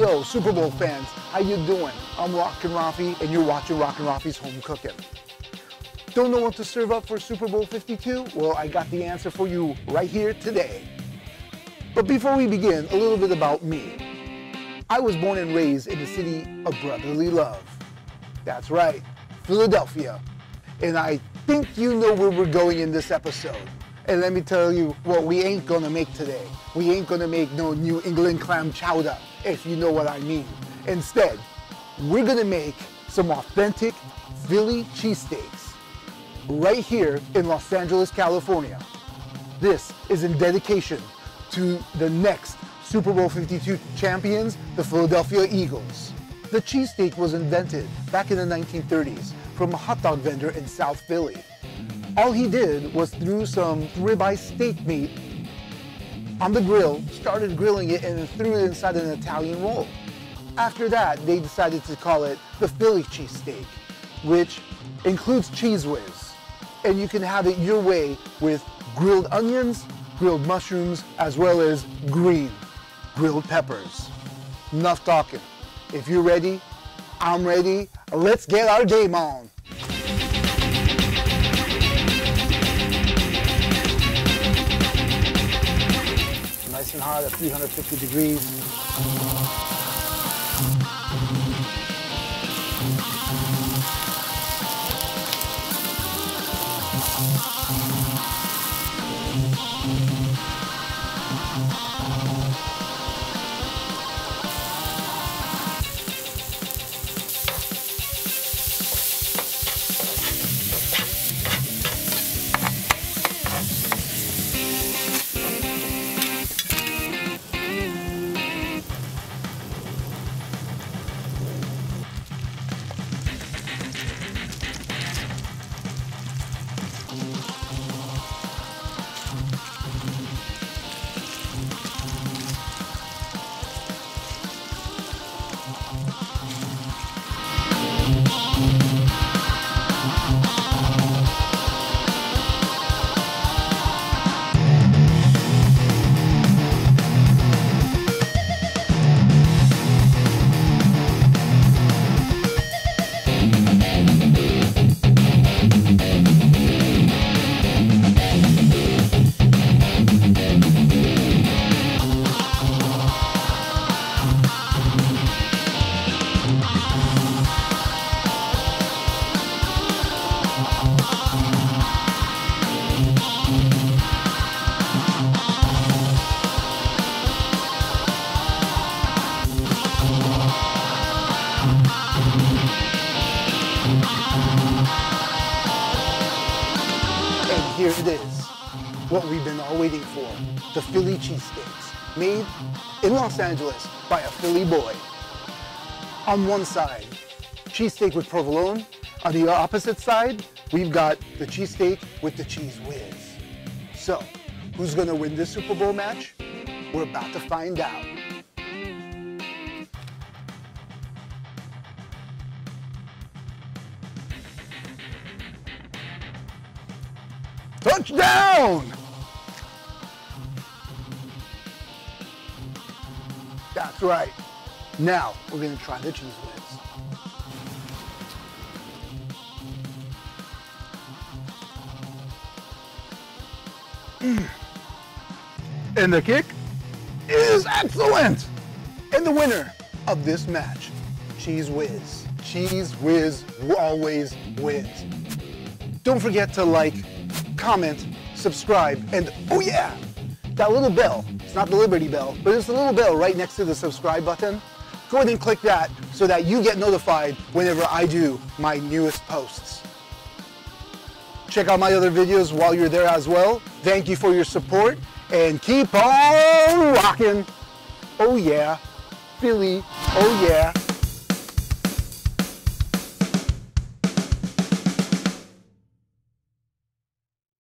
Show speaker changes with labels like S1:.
S1: Yo, Super Bowl fans, how you doing? I'm Rockin Raffi, and you're watching Rockin Raffi's Home Cooking. Don't know what to serve up for Super Bowl 52? Well, I got the answer for you right here today. But before we begin, a little bit about me. I was born and raised in the city of brotherly love. That's right, Philadelphia. And I think you know where we're going in this episode. And let me tell you what we ain't gonna make today. We ain't gonna make no New England clam chowder, if you know what I mean. Instead, we're gonna make some authentic Philly cheesesteaks right here in Los Angeles, California. This is in dedication to the next Super Bowl 52 champions, the Philadelphia Eagles. The cheesesteak was invented back in the 1930s from a hot dog vendor in South Philly. All he did was threw some ribeye steak meat on the grill, started grilling it, and then threw it inside an Italian roll. After that, they decided to call it the Philly Cheesesteak, which includes Cheese Wiz. And you can have it your way with grilled onions, grilled mushrooms, as well as green grilled peppers. Enough talking. If you're ready, I'm ready. Let's get our game on. Nice and hot at 350 degrees. Here it is, what we've been all waiting for, the Philly cheesesteaks, made in Los Angeles by a Philly boy. On one side, cheesesteak with provolone. On the opposite side, we've got the cheesesteak with the Cheese Wiz. So, who's gonna win this Super Bowl match? We're about to find out. Touchdown! That's right. Now, we're going to try the Cheese Wiz. And the kick is excellent! And the winner of this match, Cheese Wiz. Cheese Wiz always wins. Don't forget to like, comment, subscribe, and oh yeah, that little bell. It's not the Liberty Bell, but it's the little bell right next to the subscribe button. Go ahead and click that so that you get notified whenever I do my newest posts. Check out my other videos while you're there as well. Thank you for your support and keep on rocking. Oh yeah, Philly, oh yeah.